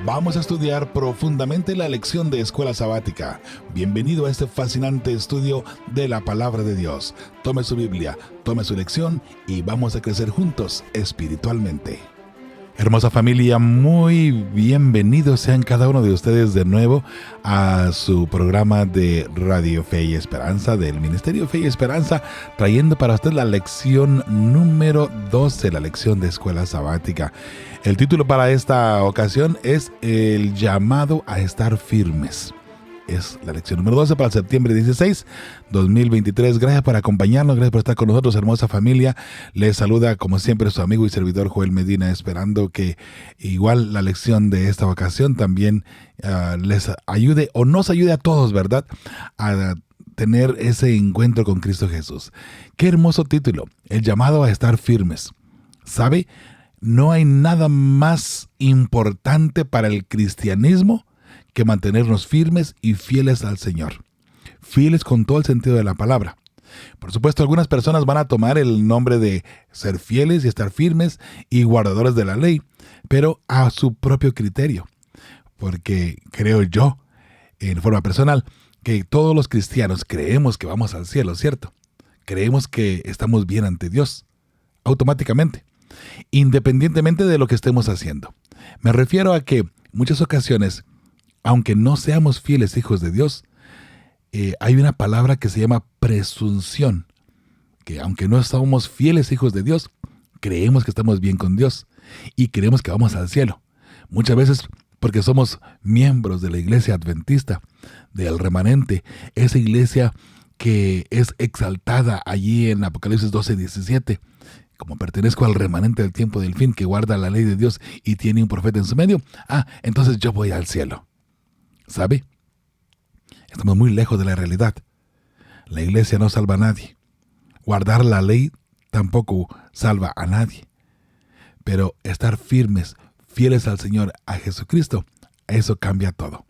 Vamos a estudiar profundamente la lección de Escuela Sabática. Bienvenido a este fascinante estudio de la Palabra de Dios. Tome su Biblia, tome su lección y vamos a crecer juntos espiritualmente. Hermosa familia, muy bienvenidos sean cada uno de ustedes de nuevo a su programa de Radio Fe y Esperanza, del Ministerio Fe y Esperanza, trayendo para usted la lección número 12, la lección de Escuela Sabática. El título para esta ocasión es El llamado a estar firmes. Es la lección número 12 para septiembre 16, 2023. Gracias por acompañarnos, gracias por estar con nosotros, hermosa familia. Les saluda como siempre su amigo y servidor Joel Medina, esperando que igual la lección de esta ocasión también les ayude o nos ayude a todos, ¿verdad?, a tener ese encuentro con Cristo Jesús. Qué hermoso título, El llamado a estar firmes. ¿Sabe? No hay nada más importante para el cristianismo que mantenernos firmes y fieles al Señor. Fieles con todo el sentido de la palabra. Por supuesto, algunas personas van a tomar el nombre de ser fieles y estar firmes y guardadores de la ley, pero a su propio criterio. Porque creo yo, en forma personal, que todos los cristianos creemos que vamos al cielo, ¿cierto? Creemos que estamos bien ante Dios, automáticamente, independientemente de lo que estemos haciendo. Me refiero a que muchas ocasiones, aunque no seamos fieles hijos de Dios, hay una palabra que se llama presunción, que aunque no somos fieles hijos de Dios, creemos que estamos bien con Dios y creemos que vamos al cielo. Muchas veces porque somos miembros de la iglesia adventista, del remanente, esa iglesia que es exaltada allí en Apocalipsis 12:17. Como pertenezco al remanente del tiempo del fin que guarda la ley de Dios y tiene un profeta en su medio, entonces yo voy al cielo. ¿Sabe? Estamos muy lejos de la realidad. La iglesia no salva a nadie. Guardar la ley tampoco salva a nadie. Pero estar firmes, fieles al Señor, a Jesucristo, eso cambia todo.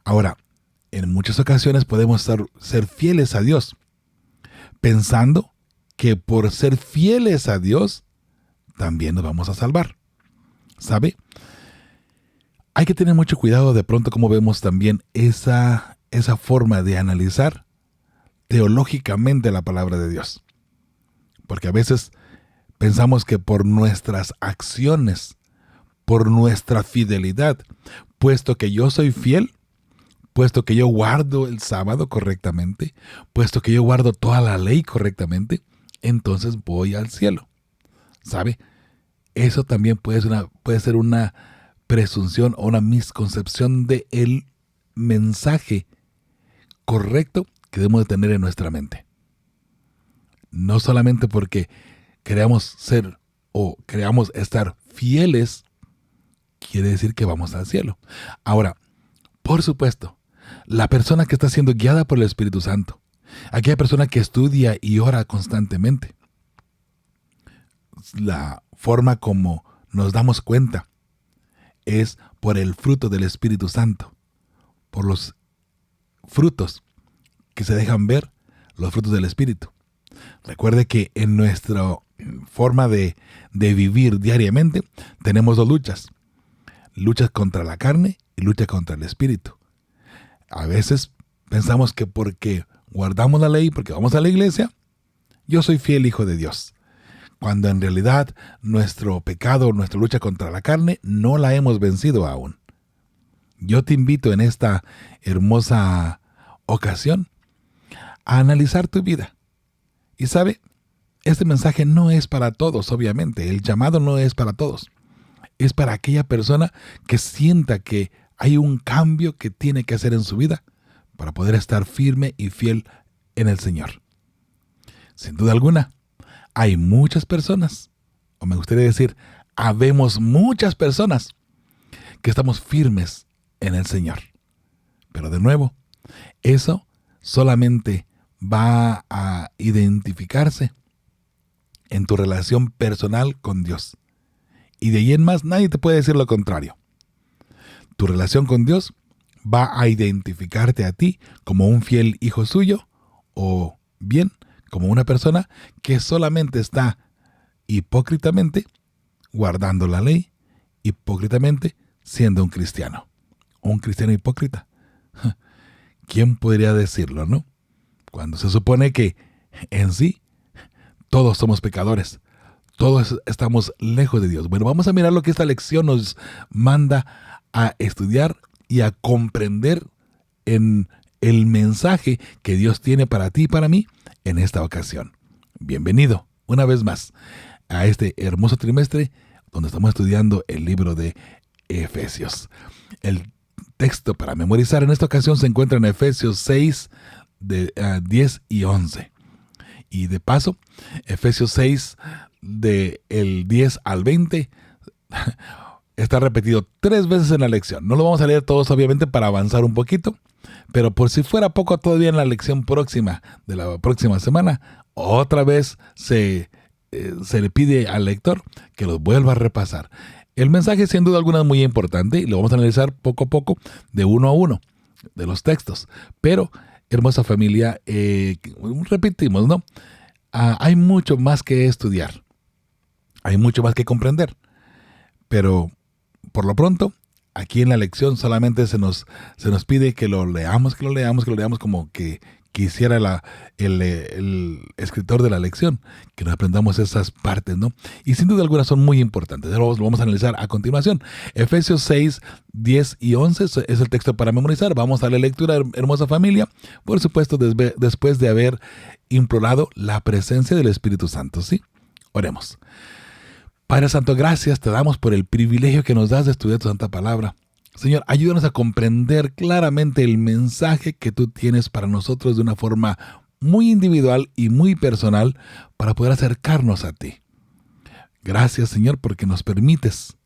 Ahora, en muchas ocasiones podemos ser fieles a Dios, pensando que por ser fieles a Dios, también nos vamos a salvar. ¿Sabe? Hay que tener mucho cuidado de pronto como vemos también esa forma de analizar teológicamente la palabra de Dios. Porque a veces pensamos que por nuestras acciones, por nuestra fidelidad, puesto que yo soy fiel, puesto que yo guardo el sábado correctamente, puesto que yo guardo toda la ley correctamente, entonces voy al cielo. ¿Sabe? Eso también puede ser una presunción o una misconcepción del mensaje correcto que debemos de tener en nuestra mente. No solamente porque creamos ser o creamos estar fieles, quiere decir que vamos al cielo. Ahora, por supuesto, la persona que está siendo guiada por el Espíritu Santo, aquella persona que estudia y ora constantemente, la forma como nos damos cuenta es por el fruto del Espíritu Santo, por los frutos que se dejan ver, los frutos del Espíritu. Recuerde que en nuestra forma de vivir diariamente tenemos dos luchas. Luchas contra la carne y lucha contra el Espíritu. A veces pensamos que porque guardamos la ley, porque vamos a la iglesia, yo soy fiel hijo de Dios. Cuando en realidad nuestro pecado, nuestra lucha contra la carne, no la hemos vencido aún. Yo te invito en esta hermosa ocasión a analizar tu vida. Y sabe, este mensaje no es para todos, obviamente. El llamado no es para todos. Es para aquella persona que sienta que hay un cambio que tiene que hacer en su vida para poder estar firme y fiel en el Señor. Sin duda alguna, hay muchas personas, o me gustaría decir, habemos muchas personas que estamos firmes en el Señor. Pero de nuevo, eso solamente va a identificarse en tu relación personal con Dios. Y de ahí en más nadie te puede decir lo contrario. Tu relación con Dios va a identificarte a ti como un fiel hijo suyo o bien como una persona que solamente está hipócritamente guardando la ley, hipócritamente siendo un cristiano hipócrita. ¿Quién podría decirlo, no? Cuando se supone que en sí todos somos pecadores, todos estamos lejos de Dios. Bueno, vamos a mirar lo que esta lección nos manda a estudiar y a comprender en el mensaje que Dios tiene para ti y para mí en esta ocasión. Bienvenido una vez más a este hermoso trimestre donde estamos estudiando el libro de Efesios. El texto para memorizar en esta ocasión se encuentra en Efesios 6, 10 y 11. Y de paso, Efesios 6, del 10 al 20, está repetido 3 veces en la lección. No lo vamos a leer todos, obviamente, para avanzar un poquito, pero por si fuera poco, todavía en la lección próxima de la próxima semana, otra vez se le pide al lector que los vuelva a repasar. El mensaje, sin duda alguna, es muy importante y lo vamos a analizar poco a poco, de uno a uno, de los textos. Pero, hermosa familia, repetimos, ¿no? Hay mucho más que estudiar, hay mucho más que comprender, pero por lo pronto, aquí en la lección solamente se nos pide que lo leamos como que quisiera el escritor de la lección, que nos aprendamos esas partes, ¿no? Y sin duda alguna son muy importantes. Lo vamos a analizar a continuación. Efesios 6, 10 y 11 es el texto para memorizar. Vamos a la lectura, hermosa familia, por supuesto, después de haber implorado la presencia del Espíritu Santo, ¿sí? Oremos. Padre Santo, gracias te damos por el privilegio que nos das de estudiar tu santa palabra. Señor, ayúdanos a comprender claramente el mensaje que tú tienes para nosotros de una forma muy individual y muy personal para poder acercarnos a ti. Gracias, Señor, porque nos permites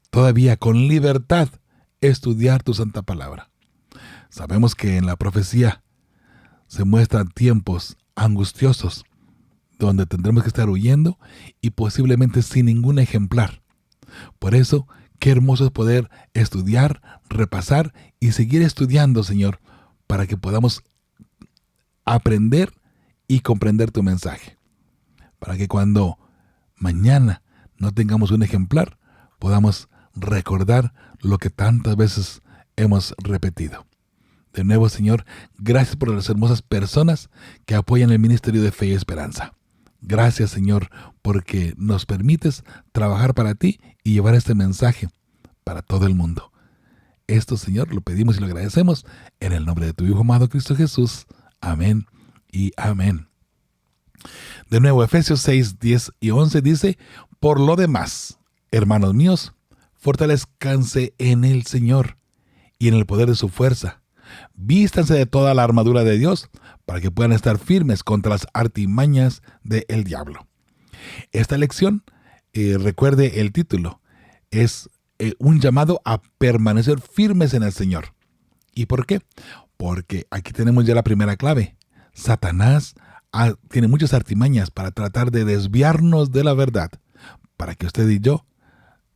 todavía con libertad estudiar tu santa palabra. Sabemos que en la profecía se muestran tiempos angustiosos donde tendremos que estar huyendo y posiblemente sin ningún ejemplar. Por eso, qué hermoso es poder estudiar, repasar y seguir estudiando, Señor, para que podamos aprender y comprender tu mensaje. Para que cuando mañana no tengamos un ejemplar, podamos recordar lo que tantas veces hemos repetido. De nuevo, Señor, gracias por las hermosas personas que apoyan el Ministerio de Fe y Esperanza. Gracias, Señor, porque nos permites trabajar para ti y llevar este mensaje para todo el mundo. Esto, Señor, lo pedimos y lo agradecemos en el nombre de tu Hijo amado Cristo Jesús. Amén y amén. De nuevo, Efesios 6, 10 y 11 dice: por lo demás, hermanos míos, fortalezcanse en el Señor y en el poder de su fuerza. Vístanse de toda la armadura de Dios para que puedan estar firmes contra las artimañas del diablo. Esta lección, recuerde el título, es un llamado a permanecer firmes en el Señor. ¿Y por qué? Porque aquí tenemos ya la primera clave. Satanás tiene muchas artimañas para tratar de desviarnos de la verdad, para que usted y yo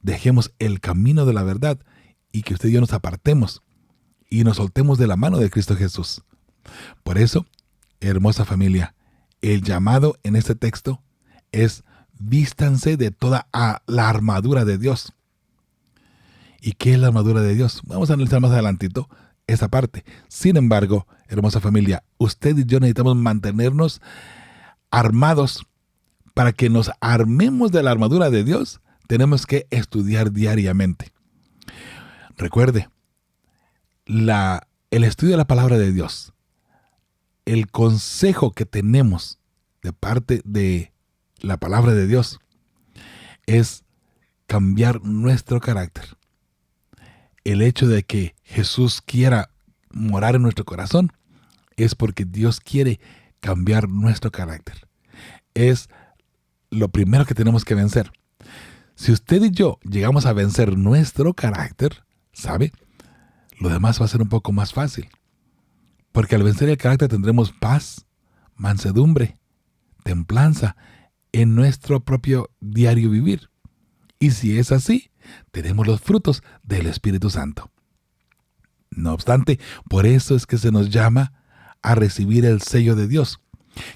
dejemos el camino de la verdad y que usted y yo nos apartemos y nos soltemos de la mano de Cristo Jesús. Por eso, hermosa familia, el llamado en este texto es: vístanse de toda la armadura de Dios. ¿Y qué es la armadura de Dios? Vamos a analizar más adelantito esa parte. Sin embargo, hermosa familia, usted y yo necesitamos mantenernos armados. Para que nos armemos de la armadura de Dios, tenemos que estudiar diariamente. Recuerde, el estudio de la palabra de Dios, el consejo que tenemos de parte de la palabra de Dios es cambiar nuestro carácter. El hecho de que Jesús quiera morar en nuestro corazón es porque Dios quiere cambiar nuestro carácter. Es lo primero que tenemos que vencer. Si usted y yo llegamos a vencer nuestro carácter, ¿sabe? Lo demás va a ser un poco más fácil. Porque al vencer el carácter tendremos paz, mansedumbre, templanza en nuestro propio diario vivir. Y si es así, tenemos los frutos del Espíritu Santo. No obstante, por eso es que se nos llama a recibir el sello de Dios,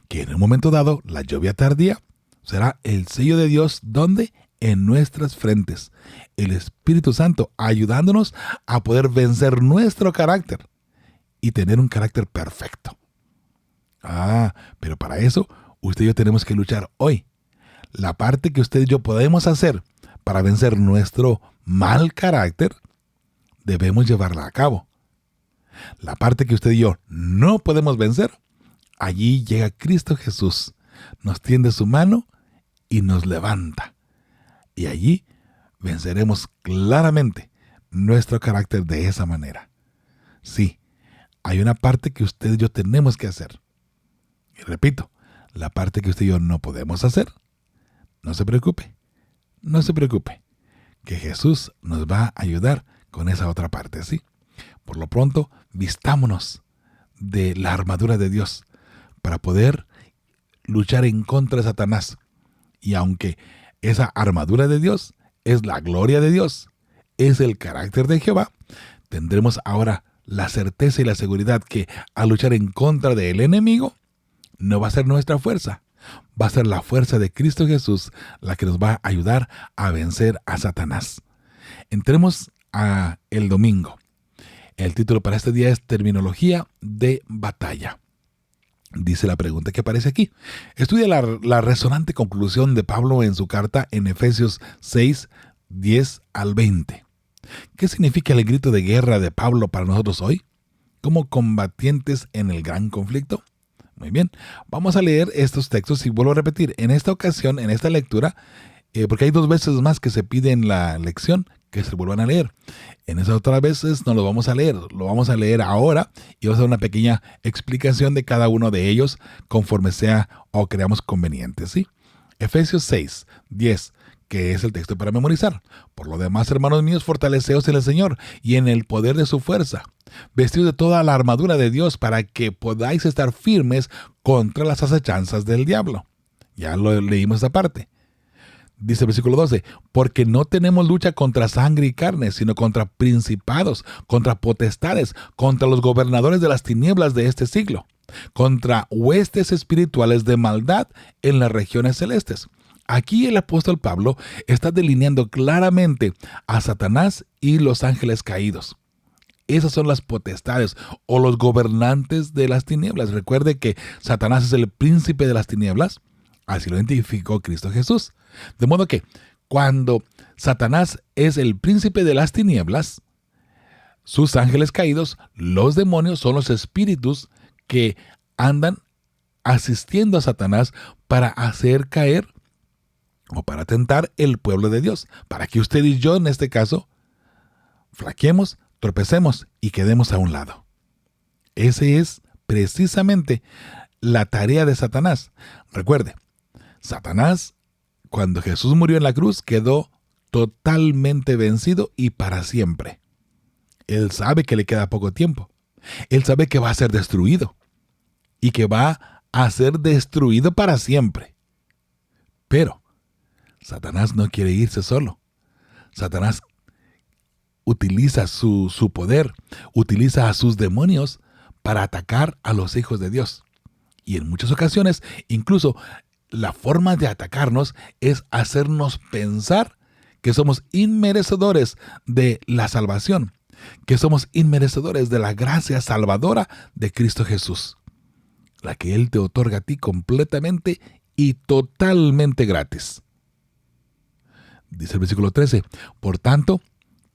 que en un momento dado, la lluvia tardía, será el sello de Dios, ¿dónde? en nuestras frentes. El Espíritu Santo ayudándonos a poder vencer nuestro carácter y tener un carácter perfecto. Pero para eso, usted y yo tenemos que luchar hoy. La parte que usted y yo podemos hacer para vencer nuestro mal carácter, debemos llevarla a cabo. La parte que usted y yo no podemos vencer, allí llega Cristo Jesús, nos tiende su mano y nos levanta. Y allí venceremos claramente nuestro carácter de esa manera. Sí, hay una parte que usted y yo tenemos que hacer. Y repito, la parte que usted y yo no podemos hacer, no se preocupe, que Jesús nos va a ayudar con esa otra parte, ¿sí? Por lo pronto, vistámonos de la armadura de Dios para poder luchar en contra de Satanás. Y aunque esa armadura de Dios es la gloria de Dios, es el carácter de Jehová, tendremos ahora la certeza y la seguridad que al luchar en contra del enemigo, no va a ser nuestra fuerza, va a ser la fuerza de Cristo Jesús la que nos va a ayudar a vencer a Satanás. Entremos a el domingo. El título para este día es Terminología de batalla. Dice la pregunta que aparece aquí. Estudia la resonante conclusión de Pablo en su carta en Efesios 6, 10 al 20. ¿Qué significa el grito de guerra de Pablo para nosotros hoy? ¿Como combatientes en el gran conflicto? Muy bien, vamos a leer estos textos y vuelvo a repetir, en esta ocasión, en esta lectura, porque hay 2 veces más que se pide en la lección que se vuelvan a leer. En esas otras veces no lo vamos a leer, lo vamos a leer ahora y vamos a hacer una pequeña explicación de cada uno de ellos conforme sea o creamos conveniente, ¿sí? Efesios 6, 10, que es el texto para memorizar. Por lo demás, hermanos míos, fortaleceos en el Señor y en el poder de su fuerza. Vestidos de toda la armadura de Dios para que podáis estar firmes contra las acechanzas del diablo. Ya lo leímos esa parte. Dice el versículo 12, porque no tenemos lucha contra sangre y carne, sino contra principados, contra potestades, contra los gobernadores de las tinieblas de este siglo, contra huestes espirituales de maldad en las regiones celestes. Aquí el apóstol Pablo está delineando claramente a Satanás y los ángeles caídos. Esas son las potestades o los gobernantes de las tinieblas. Recuerde que Satanás es el príncipe de las tinieblas. Así lo identificó Cristo Jesús. De modo que cuando Satanás es el príncipe de las tinieblas, sus ángeles caídos, los demonios, son los espíritus que andan asistiendo a Satanás para hacer caer o para tentar el pueblo de Dios, para que usted y yo en este caso flaqueemos, tropecemos y quedemos a un lado. Ese es precisamente la tarea de Satanás. Recuerde, Satanás, cuando Jesús murió en la cruz, quedó totalmente vencido y para siempre. Él sabe que le queda poco tiempo. Él sabe que va a ser destruido y que va a ser destruido para siempre. Pero Satanás no quiere irse solo. Satanás utiliza su poder, utiliza a sus demonios para atacar a los hijos de Dios. Y en muchas ocasiones, incluso la forma de atacarnos es hacernos pensar que somos inmerecedores de la salvación, que somos inmerecedores de la gracia salvadora de Cristo Jesús, la que Él te otorga a ti completamente y totalmente gratis. Dice el versículo 13, por tanto,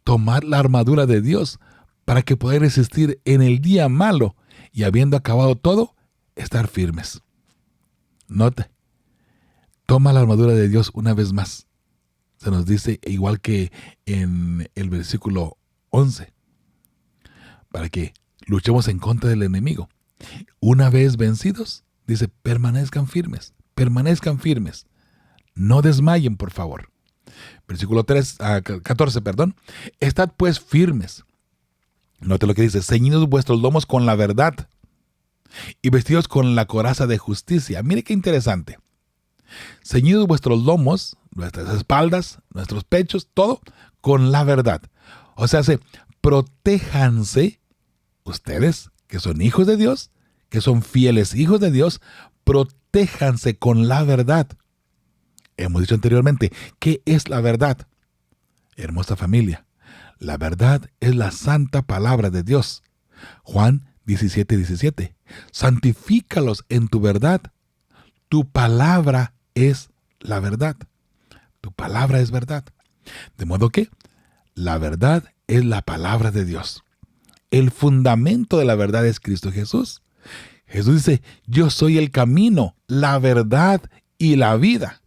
tomad la armadura de Dios para que podáis resistir en el día malo y habiendo acabado todo, estar firmes. Note, toma la armadura de Dios una vez más. Se nos dice igual que en el versículo 11, para que luchemos en contra del enemigo. Una vez vencidos, dice, permanezcan firmes, no desmayen, por favor. Versículo 14, estad pues firmes. Note lo que dice, ceñidos vuestros lomos con la verdad y vestidos con la coraza de justicia. Mire qué interesante. Ceñidos vuestros lomos, nuestras espaldas, nuestros pechos, todo con la verdad. O sea, protéjanse ustedes, que son hijos de Dios, que son fieles hijos de Dios, protéjanse con la verdad. Hemos dicho anteriormente, ¿qué es la verdad? Hermosa familia, la verdad es la santa palabra de Dios. Juan 17:17. Santifícalos en tu verdad. Tu palabra es la verdad. Tu palabra es verdad. De modo que la verdad es la palabra de Dios. El fundamento de la verdad es Cristo Jesús. Jesús dice, yo soy el camino, la verdad y la vida.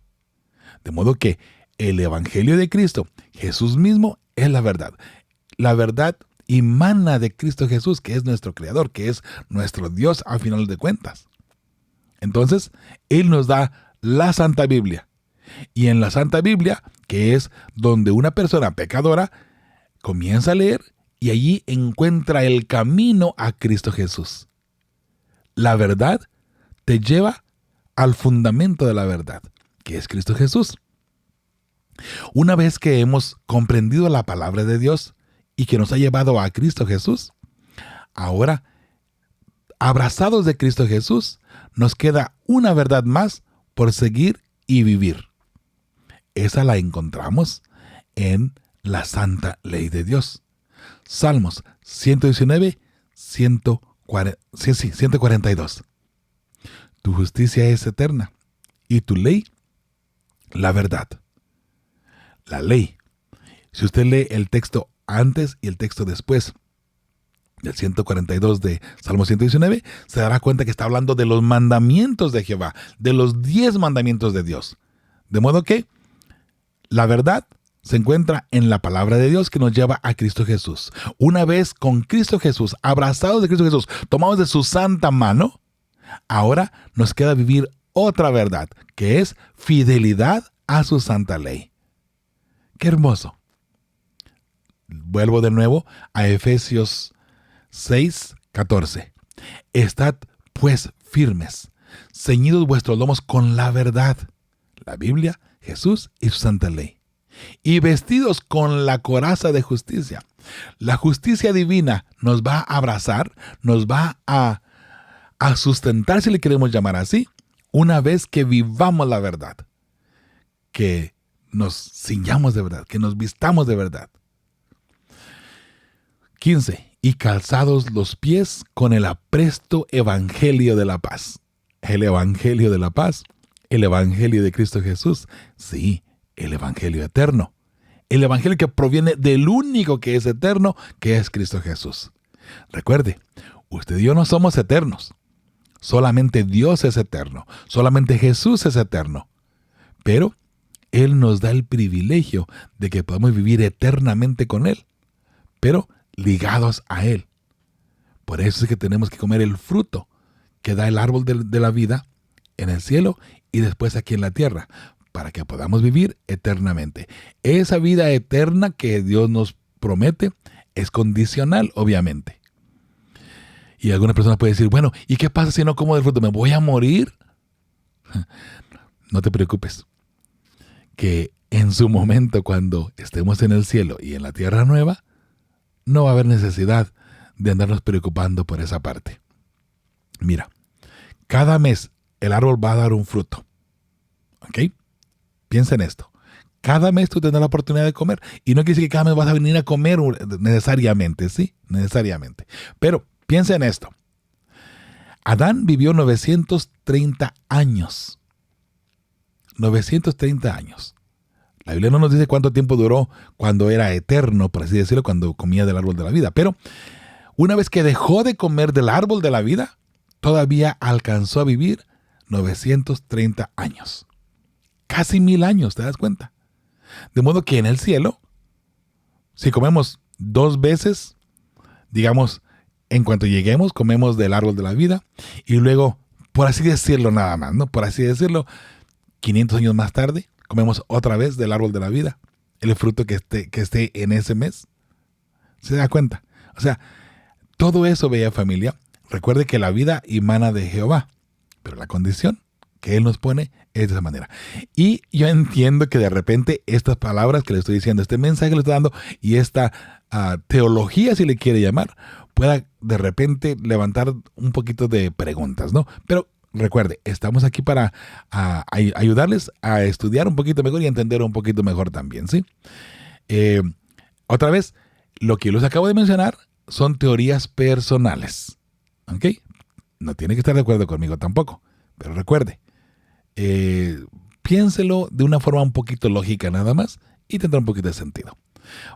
De modo que el Evangelio de Cristo, Jesús mismo, es la verdad. La verdad emana de Cristo Jesús, que es nuestro Creador, que es nuestro Dios a final de cuentas. Entonces, Él nos da la Santa Biblia. Y en la Santa Biblia, que es donde una persona pecadora comienza a leer y allí encuentra el camino a Cristo Jesús. La verdad te lleva al fundamento de la verdad, que es Cristo Jesús. Una vez que hemos comprendido la palabra de Dios y que nos ha llevado a Cristo Jesús, ahora, abrazados de Cristo Jesús, nos queda una verdad más por seguir y vivir. Esa la encontramos en la santa ley de Dios. Salmos 119, 142. Tu justicia es eterna y tu ley, la verdad. La ley. Si usted lee el texto antes y el texto después del 142 de Salmo 119, se dará cuenta que está hablando de los mandamientos de Jehová, de los 10 mandamientos de Dios. De modo que la verdad se encuentra en la palabra de Dios que nos lleva a Cristo Jesús. Una vez con Cristo Jesús, abrazados de Cristo Jesús, tomados de su santa mano, ahora nos queda vivir otra verdad, que es fidelidad a su santa ley. ¡Qué hermoso! Vuelvo de nuevo a Efesios 6:14. Estad pues firmes, ceñidos vuestros lomos con la verdad, la Biblia, Jesús y su santa ley, y vestidos con la coraza de justicia. La justicia divina nos va a abrazar, nos va a sustentar, si le queremos llamar así, una vez que vivamos la verdad, que nos ciñamos de verdad, que nos vistamos de verdad. 15. Y calzados los pies con el apresto evangelio de la paz. El evangelio de la paz, el evangelio de Cristo Jesús, sí, el evangelio eterno. El evangelio que proviene del único que es eterno, que es Cristo Jesús. Recuerde, usted y yo no somos eternos. Solamente Dios es eterno. Solamente Jesús es eterno. Pero Él nos da el privilegio de que podamos vivir eternamente con Él, pero ligados a Él. Por eso es que tenemos que comer el fruto que da el árbol de la vida en el cielo y después aquí en la tierra, para que podamos vivir eternamente. Esa vida eterna que Dios nos promete es condicional, obviamente. Y alguna persona puede decir, bueno, ¿y qué pasa si no como del fruto? ¿Me voy a morir? No te preocupes, que en su momento, cuando estemos en el cielo y en la tierra nueva, no va a haber necesidad de andarnos preocupando por esa parte. Mira, cada mes el árbol va a dar un fruto. ¿Ok? Piensa en esto. Cada mes tú tendrás la oportunidad de comer. Y no quiere decir que cada mes vas a venir a comer necesariamente, ¿sí? Necesariamente. Pero piensa en esto. Adán vivió 930 años. 930 años. La Biblia no nos dice cuánto tiempo duró cuando era eterno, por así decirlo, cuando comía del árbol de la vida. Pero una vez que dejó de comer del árbol de la vida, todavía alcanzó a vivir 930 años. Casi 1000 años, ¿te das cuenta? De modo que en el cielo, si comemos 2 veces, digamos, en cuanto lleguemos, comemos del árbol de la vida, y luego, por así decirlo nada más, ¿no? Por así decirlo, 500 años más tarde, comemos otra vez del árbol de la vida, el fruto que esté en ese mes. ¿Se da cuenta? O sea, todo eso, bella familia, recuerde que la vida emana de Jehová, pero la condición que Él nos pone es de esa manera. Y yo entiendo que de repente estas palabras que le estoy diciendo, este mensaje que le estoy dando y esta teología, si le quiere llamar, pueda de repente levantar un poquito de preguntas, ¿no? Pero Recuerde, estamos aquí para ayudarles a estudiar un poquito mejor y a entender un poquito mejor también, ¿sí? Eh, Otra vez, lo que les acabo de mencionar son teorías personales, ¿ok? No tiene que estar de acuerdo conmigo tampoco, pero recuerde, piénselo de una forma un poquito lógica nada más y tendrá un poquito de sentido.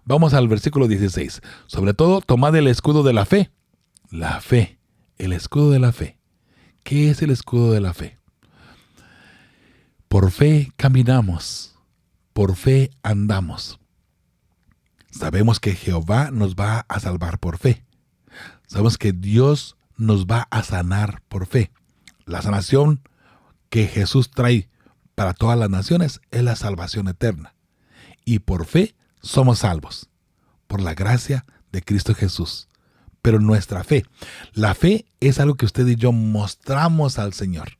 Vamos al versículo 16. Sobre todo, tomad el escudo de la fe. La fe, el escudo de la fe. ¿Qué es el escudo de la fe? Por fe caminamos, por fe andamos. Sabemos que Jehová nos va a salvar por fe. Sabemos que Dios nos va a sanar por fe. La sanación que Jesús trae para todas las naciones es la salvación eterna. Y por fe somos salvos, por la gracia de Cristo Jesús. Pero nuestra fe, la fe es algo que usted y yo mostramos al Señor.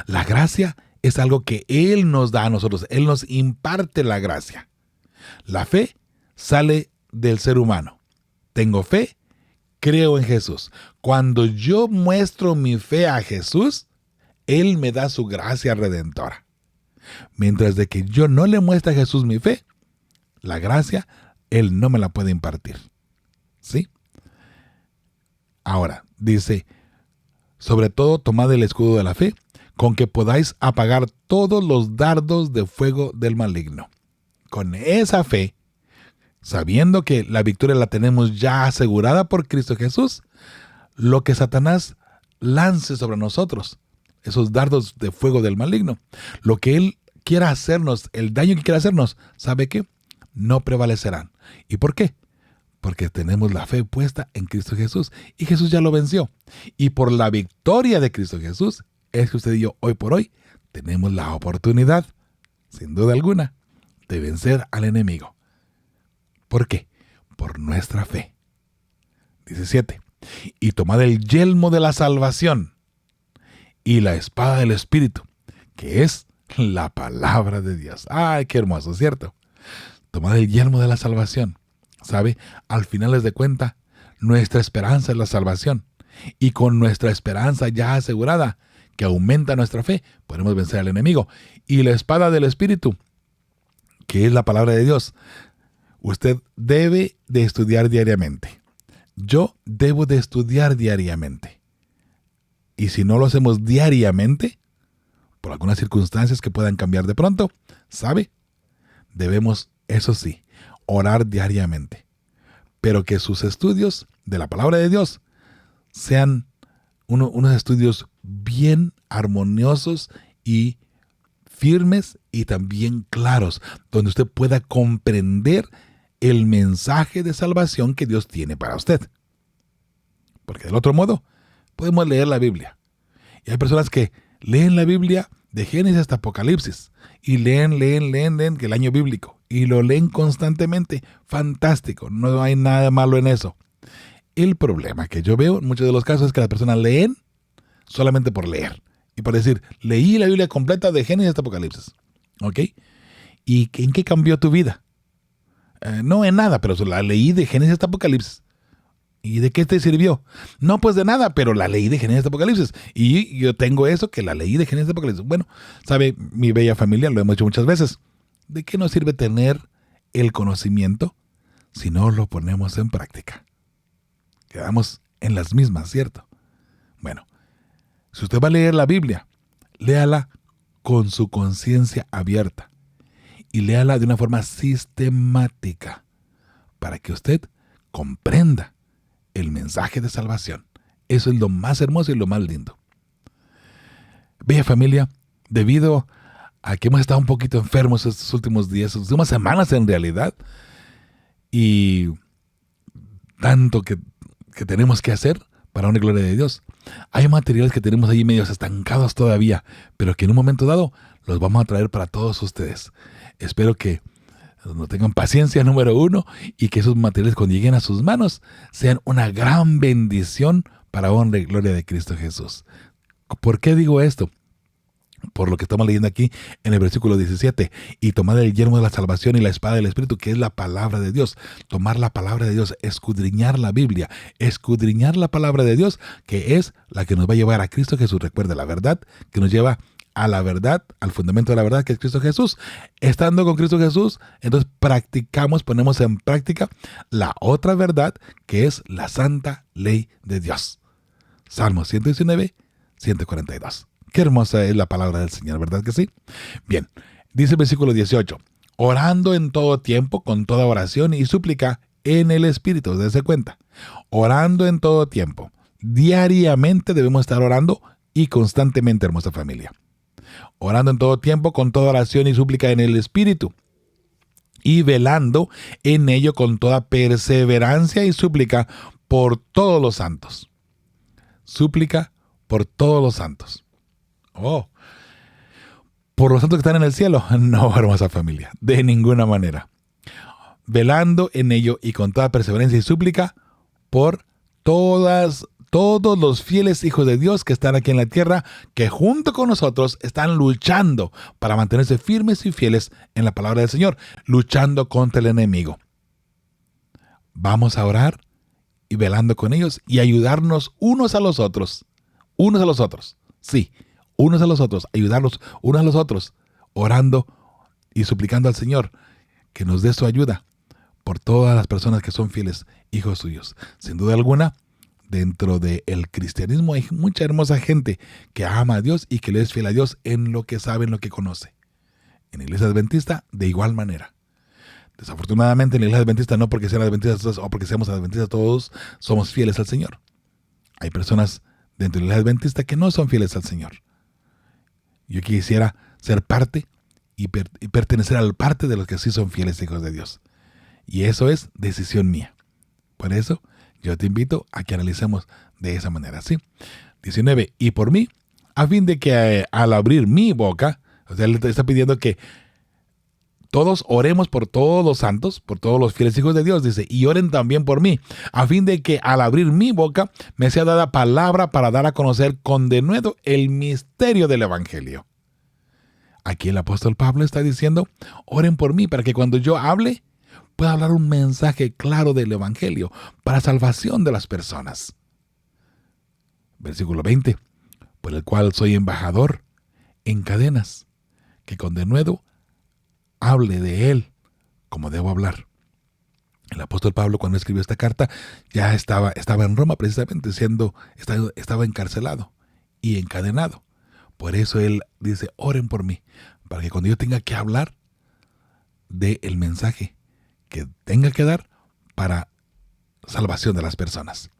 La gracia es algo que Él nos da a nosotros. Él nos imparte la gracia. La fe sale del ser humano. Tengo fe, creo en Jesús. Cuando yo muestro mi fe a Jesús, Él me da su gracia redentora. Mientras de que yo no le muestre a Jesús mi fe, la gracia, Él no me la puede impartir. ¿Sí? Ahora, dice, sobre todo tomad el escudo de la fe, con que podáis apagar todos los dardos de fuego del maligno. Con esa fe, sabiendo que la victoria la tenemos ya asegurada por Cristo Jesús, lo que Satanás lance sobre nosotros, esos dardos de fuego del maligno, lo que él quiera hacernos, el daño que quiera hacernos, ¿sabe qué? No prevalecerán. ¿Y por qué? Porque tenemos la fe puesta en Cristo Jesús y Jesús ya lo venció. Y por la victoria de Cristo Jesús es que usted y yo hoy por hoy tenemos la oportunidad, sin duda alguna, de vencer al enemigo. ¿Por qué? Por nuestra fe. 17. Y tomad el yelmo de la salvación y la espada del Espíritu, que es la palabra de Dios. ¡Ay, qué hermoso!, ¿cierto? Tomad el yelmo de la salvación. ¿Sabe? Al final de cuenta, nuestra esperanza es la salvación. Y con nuestra esperanza ya asegurada, que aumenta nuestra fe, podemos vencer al enemigo. Y la espada del Espíritu, que es la palabra de Dios. Usted debe de estudiar diariamente. Yo debo de estudiar diariamente. Y si no lo hacemos diariamente, por algunas circunstancias que puedan cambiar de pronto, ¿sabe? Debemos, eso sí, orar diariamente. Pero que sus estudios de la palabra de Dios sean unos estudios bien armoniosos y firmes y también claros, donde usted pueda comprender el mensaje de salvación que Dios tiene para usted. Porque del otro modo, podemos leer la Biblia. Y hay personas que leen la Biblia de Génesis hasta Apocalipsis. Y leen que el año bíblico. Y lo leen constantemente. Fantástico. No hay nada malo en eso. El problema que yo veo en muchos de los casos es que las personas leen solamente por leer. Y por decir, leí la Biblia completa de Génesis hasta Apocalipsis. ¿Ok? ¿Y en qué cambió tu vida? No en nada, pero la leí de Génesis hasta Apocalipsis. ¿Y de qué te sirvió? No, pues de nada, pero la leí de Génesis hasta Apocalipsis. Y yo tengo eso, que la leí de Génesis hasta Apocalipsis. Bueno, sabe, mi bella familia, lo hemos dicho muchas veces. ¿De qué nos sirve tener el conocimiento si no lo ponemos en práctica? Quedamos en las mismas, ¿cierto? Bueno, si usted va a leer la Biblia, léala con su conciencia abierta. Y léala de una forma sistemática para que usted comprenda el mensaje de salvación. Eso es lo más hermoso y lo más lindo. Bella familia, debido a que hemos estado un poquito enfermos estos últimos días, estas últimas semanas en realidad, y tanto que tenemos que hacer para una gloria de Dios, hay materiales que tenemos ahí medios estancados todavía, pero que en un momento dado los vamos a traer para todos ustedes. Espero que no tengan paciencia, número uno, y que esos materiales cuando lleguen a sus manos sean una gran bendición para honra y gloria de Cristo Jesús. ¿Por qué digo esto? Por lo que estamos leyendo aquí en el versículo 17, y tomad el yelmo de la salvación y la espada del Espíritu, que es la palabra de Dios. Tomar la palabra de Dios, escudriñar la Biblia, escudriñar la palabra de Dios, que es la que nos va a llevar a Cristo Jesús. Recuerde, la verdad que nos lleva a la verdad, al fundamento de la verdad, que es Cristo Jesús. Estando con Cristo Jesús, entonces practicamos, ponemos en práctica la otra verdad, que es la santa ley de Dios. Salmo 119, 142. Qué hermosa es la palabra del Señor, ¿verdad que sí? Bien, dice el versículo 18, orando en todo tiempo, con toda oración y súplica en el Espíritu. Dese cuenta, orando en todo tiempo. Diariamente debemos estar orando y constantemente, hermosa familia. Orando en todo tiempo, con toda oración y súplica en el Espíritu. Y velando en ello con toda perseverancia y súplica por todos los santos. Súplica por todos los santos. Oh, ¿por los santos que están en el cielo? No, hermosa familia, de ninguna manera. Velando en ello y con toda perseverancia y súplica por todos los fieles hijos de Dios que están aquí en la tierra, que junto con nosotros están luchando para mantenerse firmes y fieles en la palabra del Señor, luchando contra el enemigo. Vamos a orar y velando con ellos y ayudarnos unos a los otros. Unos a los otros, sí. Unos a los otros, ayudarlos unos a los otros, orando y suplicando al Señor que nos dé su ayuda por todas las personas que son fieles hijos suyos. Sin duda alguna, dentro del cristianismo hay mucha hermosa gente que ama a Dios y que le es fiel a Dios en lo que sabe, en lo que conoce. En la Iglesia Adventista, de igual manera. Desafortunadamente, en la Iglesia Adventista, no porque sean adventistas o porque seamos adventistas todos, somos fieles al Señor. Hay personas dentro de la Iglesia Adventista que no son fieles al Señor. Yo quisiera ser parte y pertenecer al parte de los que sí son fieles hijos de Dios. Y eso es decisión mía. Por eso yo te invito a que analicemos de esa manera, ¿sí? 19. Y por mí, a fin de que al abrir mi boca, o sea, él está pidiendo que todos oremos por todos los santos, por todos los fieles hijos de Dios, dice, y oren también por mí, a fin de que al abrir mi boca me sea dada palabra para dar a conocer con denuedo el misterio del Evangelio. Aquí el apóstol Pablo está diciendo, oren por mí para que cuando yo hable, pueda hablar un mensaje claro del Evangelio para salvación de las personas. Versículo 20, por el cual soy embajador en cadenas, que con denuedo hable de él como debo hablar. El apóstol Pablo, cuando escribió esta carta, ya estaba en Roma precisamente, estaba encarcelado y encadenado. Por eso él dice, oren por mí, para que cuando yo tenga que hablar, dé el mensaje que tenga que dar para salvación de las personas.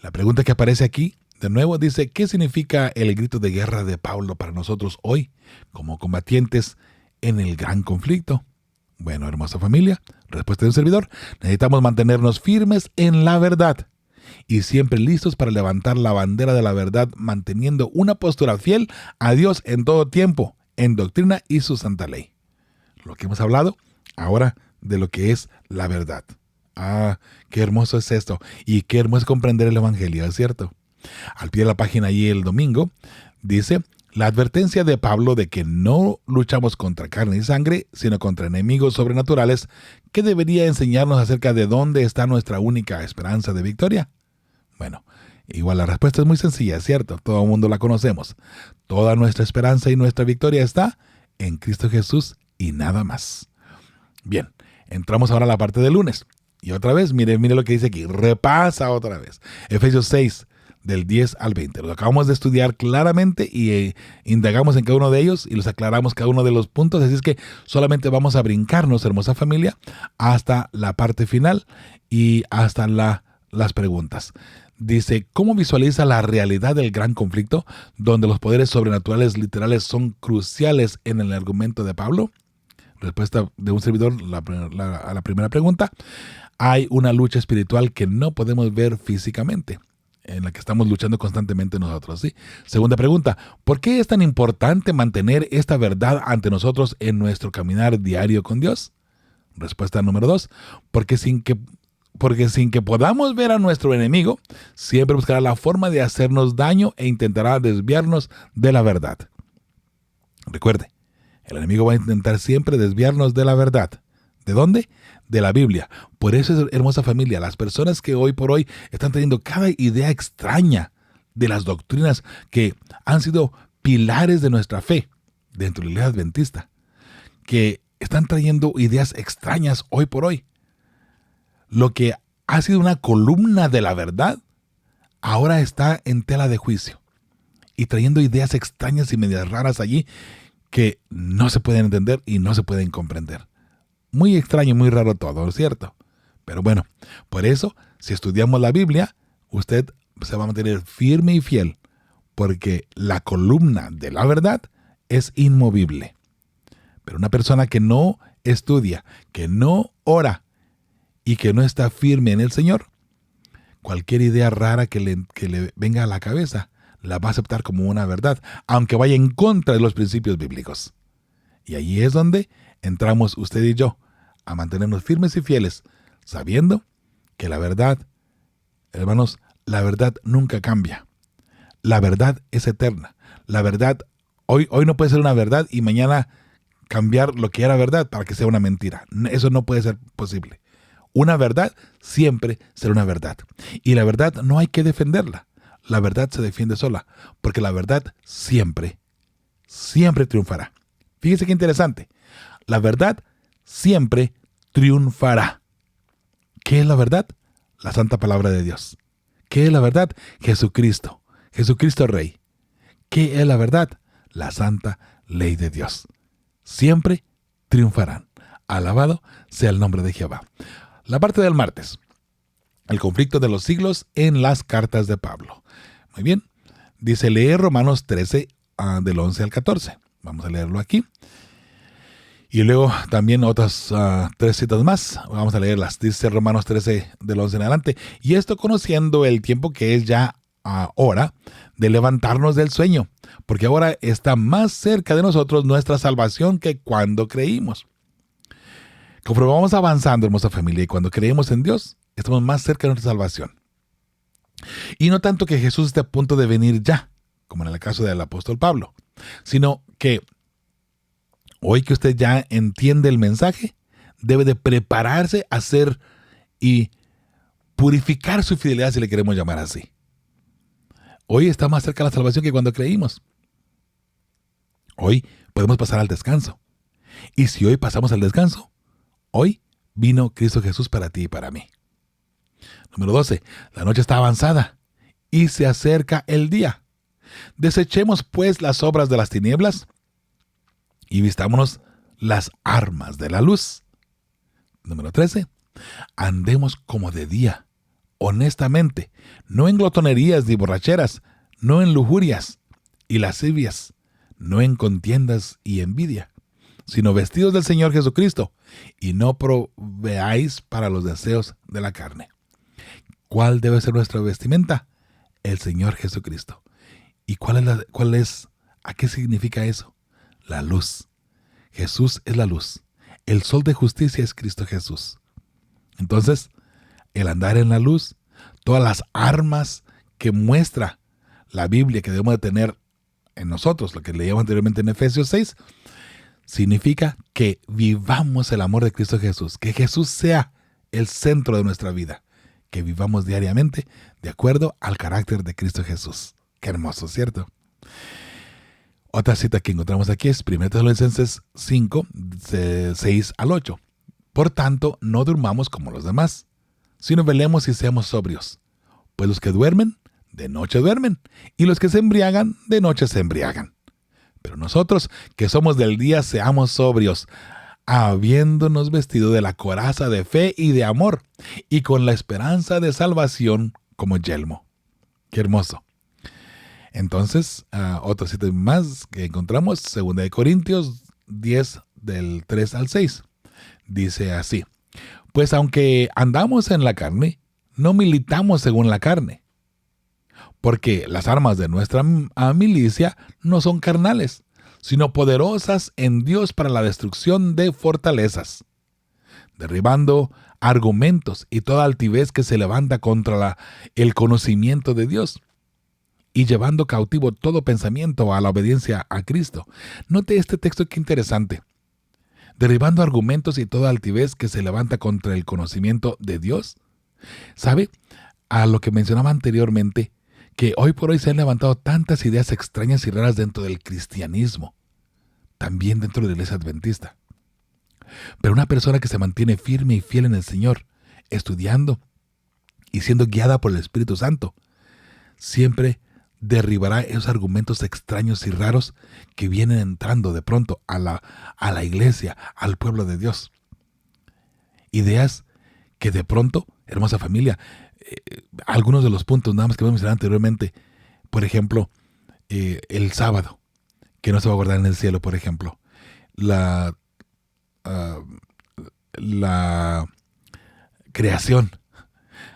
La pregunta que aparece aquí, de nuevo, dice, ¿qué significa el grito de guerra de Pablo para nosotros hoy, como combatientes en el gran conflicto? Bueno, hermosa familia, respuesta de un servidor, necesitamos mantenernos firmes en la verdad y siempre listos para levantar la bandera de la verdad, manteniendo una postura fiel a Dios en todo tiempo, en doctrina y su santa ley. Lo que hemos hablado ahora de lo que es la verdad. Ah, qué hermoso es esto y qué hermoso es comprender el Evangelio, ¿es cierto? Al pie de la página allí el domingo dice, la advertencia de Pablo de que no luchamos contra carne y sangre, sino contra enemigos sobrenaturales, ¿qué debería enseñarnos acerca de dónde está nuestra única esperanza de victoria? Bueno, igual la respuesta es muy sencilla, ¿cierto? Todo el mundo la conocemos. Toda nuestra esperanza y nuestra victoria está en Cristo Jesús y nada más. Bien, entramos ahora a la parte del lunes. Y otra vez, mire lo que dice aquí. Repasa otra vez. Efesios 6. Del 10 al 20. Lo acabamos de estudiar claramente y indagamos en cada uno de ellos y los aclaramos cada uno de los puntos. Así es que solamente vamos a brincarnos, hermosa familia, hasta la parte final y hasta las preguntas. Dice, ¿cómo visualiza la realidad del gran conflicto donde los poderes sobrenaturales literales son cruciales en el argumento de Pablo? Respuesta de un servidor a la primera pregunta. Hay una lucha espiritual que no podemos ver físicamente, en la que estamos luchando constantemente nosotros, ¿sí? Segunda pregunta, ¿por qué es tan importante mantener esta verdad ante nosotros en nuestro caminar diario con Dios? Respuesta número 2, porque sin que podamos ver a nuestro enemigo, siempre buscará la forma de hacernos daño e intentará desviarnos de la verdad. Recuerde, el enemigo va a intentar siempre desviarnos de la verdad. ¿De dónde? De la Biblia. Por eso, hermosa familia, las personas que hoy por hoy están teniendo cada idea extraña de las doctrinas que han sido pilares de nuestra fe dentro de la iglesia adventista, que están trayendo ideas extrañas hoy por hoy. Lo que ha sido una columna de la verdad, ahora está en tela de juicio y trayendo ideas extrañas y medias raras allí que no se pueden entender y no se pueden comprender. Muy extraño y muy raro todo, ¿cierto? Pero bueno, por eso, si estudiamos la Biblia, usted se va a mantener firme y fiel, porque la columna de la verdad es inmovible. Pero una persona que no estudia, que no ora y que no está firme en el Señor, cualquier idea rara que le venga a la cabeza, la va a aceptar como una verdad, aunque vaya en contra de los principios bíblicos. Y allí es donde entramos usted y yo, a mantenernos firmes y fieles, sabiendo que la verdad, hermanos, la verdad nunca cambia. La verdad es eterna. La verdad, hoy no puede ser una verdad y mañana cambiar lo que era verdad para que sea una mentira. Eso no puede ser posible. Una verdad siempre será una verdad. Y la verdad no hay que defenderla. La verdad se defiende sola, porque la verdad siempre, siempre triunfará. Fíjese qué interesante. La verdad siempre triunfará. ¿Qué es la verdad? La santa palabra de Dios. ¿Qué es la verdad? Jesucristo. Jesucristo Rey. ¿Qué es la verdad? La santa ley de Dios. Siempre triunfarán. Alabado sea el nombre de Jehová. La parte del martes. El conflicto de los siglos en las cartas de Pablo. Muy bien. Dice, lee Romanos 13, del 11 al 14. Vamos a leerlo aquí. Y luego también otras 3 citas más. Vamos a leerlas. Dice Romanos 13, del 11 en adelante. Y esto conociendo el tiempo que es ya hora de levantarnos del sueño. Porque ahora está más cerca de nosotros nuestra salvación que cuando creímos. Conforme vamos avanzando, hermosa familia, y cuando creemos en Dios, estamos más cerca de nuestra salvación. Y no tanto que Jesús esté a punto de venir ya, como en el caso del apóstol Pablo, sino que hoy que usted ya entiende el mensaje, debe de prepararse a hacer y purificar su fidelidad, si le queremos llamar así. Hoy está más cerca de la salvación que cuando creímos. Hoy podemos pasar al descanso. Y si hoy pasamos al descanso, hoy vino Cristo Jesús para ti y para mí. Número 12. La noche está avanzada y se acerca el día. Desechemos pues las obras de las tinieblas y vistámonos las armas de la luz. Número 13. Andemos como de día, honestamente, no en glotonerías ni borracheras, no en lujurias y lascivias, no en contiendas y envidia, sino vestidos del Señor Jesucristo, y no proveáis para los deseos de la carne. ¿Cuál debe ser nuestra vestimenta? El Señor Jesucristo. ¿Y a qué significa eso? La luz. Jesús es la luz. El sol de justicia es Cristo Jesús. Entonces, el andar en la luz, todas las armas que muestra la Biblia que debemos de tener en nosotros, lo que leíamos anteriormente en Efesios 6, significa que vivamos el amor de Cristo Jesús, que Jesús sea el centro de nuestra vida, que vivamos diariamente de acuerdo al carácter de Cristo Jesús. Qué hermoso, ¿cierto? Otra cita que encontramos aquí es 1 Tesalonicenses 5, 6 al 8. Por tanto, no durmamos como los demás, sino velemos y seamos sobrios. Pues los que duermen, de noche duermen, y los que se embriagan, de noche se embriagan. Pero nosotros, que somos del día, seamos sobrios, habiéndonos vestido de la coraza de fe y de amor, y con la esperanza de salvación como yelmo. Qué hermoso. Entonces, otra cita más que encontramos, 2 Corintios 10, del 3 al 6. Dice así: pues aunque andamos en la carne, no militamos según la carne, porque las armas de nuestra milicia no son carnales, sino poderosas en Dios para la destrucción de fortalezas, derribando argumentos y toda altivez que se levanta contra el conocimiento de Dios, y llevando cautivo todo pensamiento a la obediencia a Cristo. Note este texto, qué interesante. Derribando argumentos y toda altivez que se levanta contra el conocimiento de Dios. ¿Sabe? A lo que mencionaba anteriormente, que hoy por hoy se han levantado tantas ideas extrañas y raras dentro del cristianismo, también dentro de la iglesia adventista. Pero una persona que se mantiene firme y fiel en el Señor, estudiando y siendo guiada por el Espíritu Santo, siempre derribará esos argumentos extraños y raros que vienen entrando de pronto a la iglesia, al pueblo de Dios. Ideas que de pronto, hermosa familia, algunos de los puntos nada más que voy a mencionar anteriormente, por ejemplo, el sábado, que no se va a guardar en el cielo, por ejemplo, la creación,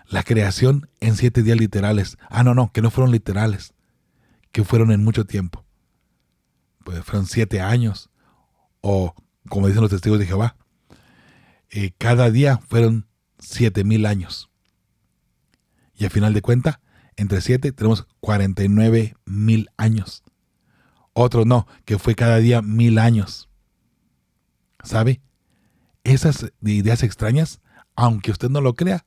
la creación en 7 días literales. Que no fueron literales, que fueron en mucho tiempo. Pues fueron 7 años, o como dicen los testigos de Jehová, cada día fueron 7,000 años. Y al final de cuentas, entre 7 tenemos 49,000 años. Otros no, que fue cada día 1,000 años. ¿Sabe? Esas ideas extrañas, aunque usted no lo crea,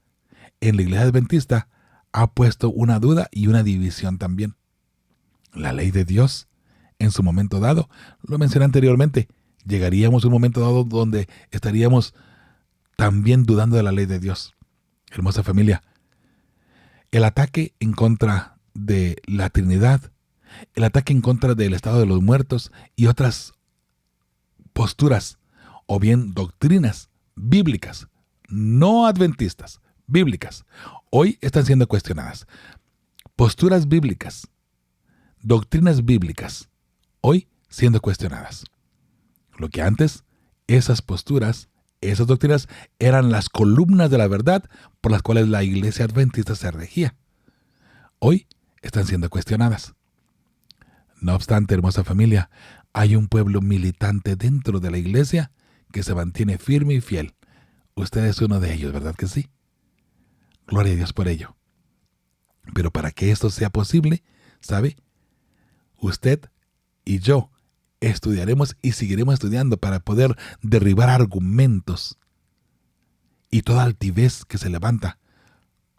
en la iglesia adventista ha puesto una duda y una división también. La ley de Dios, en su momento dado, lo mencioné anteriormente, llegaríamos a un momento dado donde estaríamos también dudando de la ley de Dios. Hermosa familia, el ataque en contra de la Trinidad, el ataque en contra del estado de los muertos y otras posturas o bien doctrinas bíblicas, no adventistas, bíblicas, hoy están siendo cuestionadas. Posturas bíblicas, doctrinas bíblicas, hoy siendo cuestionadas. Lo que antes, esas posturas, esas doctrinas eran las columnas de la verdad por las cuales la iglesia adventista se regía. Hoy están siendo cuestionadas. No obstante, hermosa familia, hay un pueblo militante dentro de la iglesia que se mantiene firme y fiel. Usted es uno de ellos, ¿verdad que sí? Gloria a Dios por ello. Pero para que esto sea posible, ¿sabe? Usted y yo estudiaremos y seguiremos estudiando para poder derribar argumentos y toda altivez que se levanta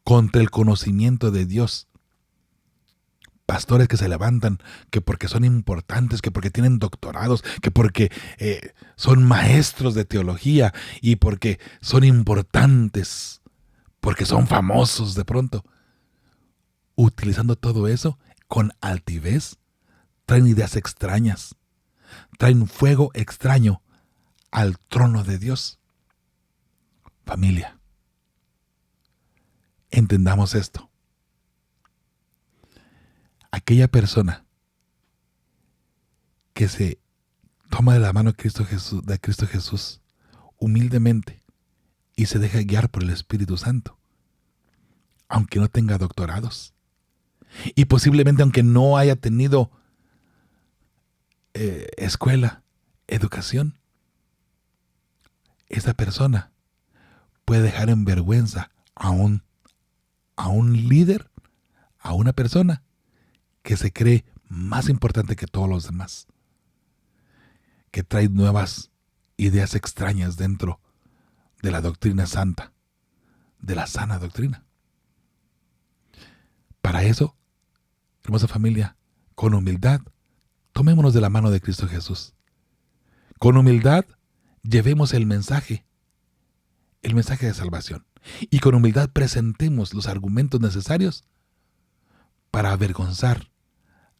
contra el conocimiento de Dios. Pastores que se levantan, que porque son importantes, que porque tienen doctorados, que porque son maestros de teología y porque son importantes, porque son famosos de pronto. Utilizando todo eso con altivez, traen ideas extrañas, traen fuego extraño al trono de Dios. Familia, entendamos esto. Aquella persona que se toma de la mano de Cristo Jesús humildemente y se deja guiar por el Espíritu Santo, aunque no tenga doctorados y posiblemente aunque no haya tenido escuela, educación, esa persona puede dejar en vergüenza a un líder, a una persona que se cree más importante que todos los demás, que trae nuevas ideas extrañas dentro de la doctrina santa, de la sana doctrina. Para eso, hermosa familia, con humildad, tomémonos de la mano de Cristo Jesús. Con humildad, llevemos el mensaje de salvación. Y con humildad presentemos los argumentos necesarios para avergonzar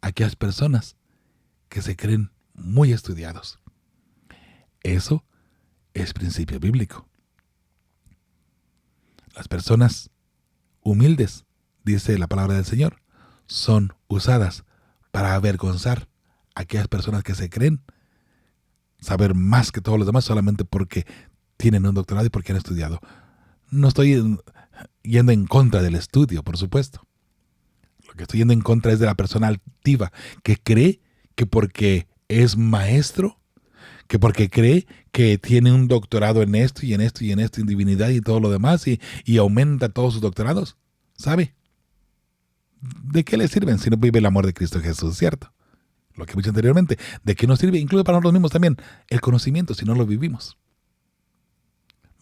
a aquellas personas que se creen muy estudiados. Eso es principio bíblico. Las personas humildes, dice la palabra del Señor, son usadas para avergonzar a aquellas personas que se creen saber más que todos los demás solamente porque tienen un doctorado y porque han estudiado. No estoy yendo en contra del estudio, por supuesto. Lo que estoy yendo en contra es de la persona altiva que cree que porque es maestro, que porque cree que tiene un doctorado en esto y en esto y en esto, en divinidad y todo lo demás, y aumenta todos sus doctorados. ¿Sabe? ¿de qué le sirven si no vive el amor de Cristo Jesús, cierto? Lo que he dicho anteriormente, ¿de qué nos sirve? Incluso para nosotros mismos también, el conocimiento si no lo vivimos.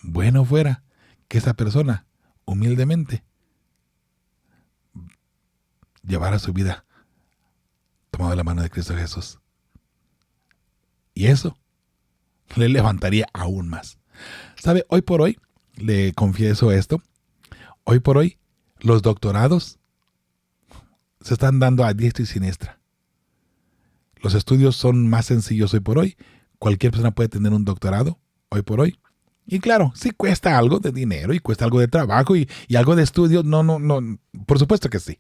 Bueno fuera que esa persona, humildemente, llevara su vida tomado de la mano de Cristo Jesús. Y eso le levantaría aún más. ¿Sabe? Hoy por hoy, le confieso esto, hoy por hoy los doctorados se están dando a diestra y siniestra. Los estudios son más sencillos hoy por hoy. Cualquier persona puede tener un doctorado hoy por hoy. Y claro, sí cuesta algo de dinero y cuesta algo de trabajo y algo de estudio. No, por supuesto que sí.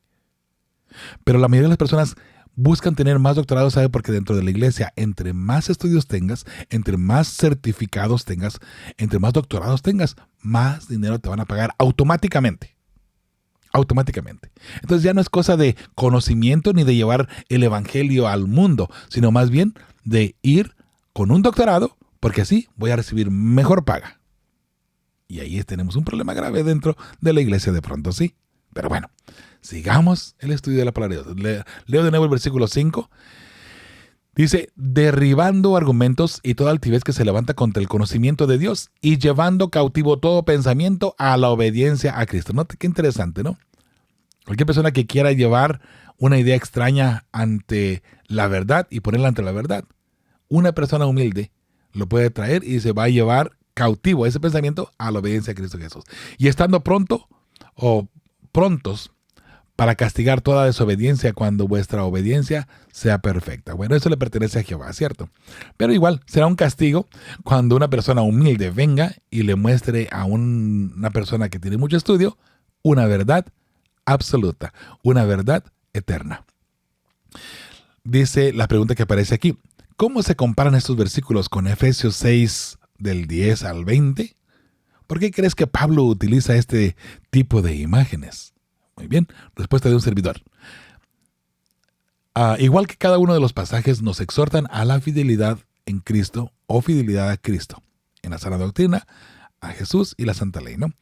Pero la mayoría de las personas buscan tener más doctorados, ¿sabe? Porque dentro de la iglesia, entre más estudios tengas, entre más certificados tengas, entre más doctorados tengas, más dinero te van a pagar automáticamente. Automáticamente. Entonces ya no es cosa de conocimiento ni de llevar el evangelio al mundo, sino más bien de ir con un doctorado, porque así voy a recibir mejor paga. Y ahí tenemos un problema grave dentro de la iglesia de pronto, sí. Pero bueno, sigamos el estudio de la palabra de Dios. Leo de nuevo el versículo 5. Dice, derribando argumentos y toda altivez que se levanta contra el conocimiento de Dios y llevando cautivo todo pensamiento a la obediencia a Cristo. Note qué interesante, ¿no? Cualquier persona que quiera llevar una idea extraña ante la verdad y ponerla ante la verdad, una persona humilde lo puede traer y se va a llevar cautivo ese pensamiento a la obediencia a Cristo Jesús. Y estando prontos para castigar toda desobediencia cuando vuestra obediencia sea perfecta. Bueno, eso le pertenece a Jehová, ¿cierto? Pero igual, será un castigo cuando una persona humilde venga y le muestre a una persona que tiene mucho estudio una verdad absoluta, una verdad eterna. Dice la pregunta que aparece aquí, ¿cómo se comparan estos versículos con Efesios 6 del 10 al 20? ¿Por qué crees que Pablo utiliza este tipo de imágenes? Muy bien, respuesta de un servidor. Igual que cada uno de los pasajes nos exhortan a la fidelidad en Cristo o fidelidad a Cristo, en la sana doctrina, a Jesús y la santa ley, ¿no?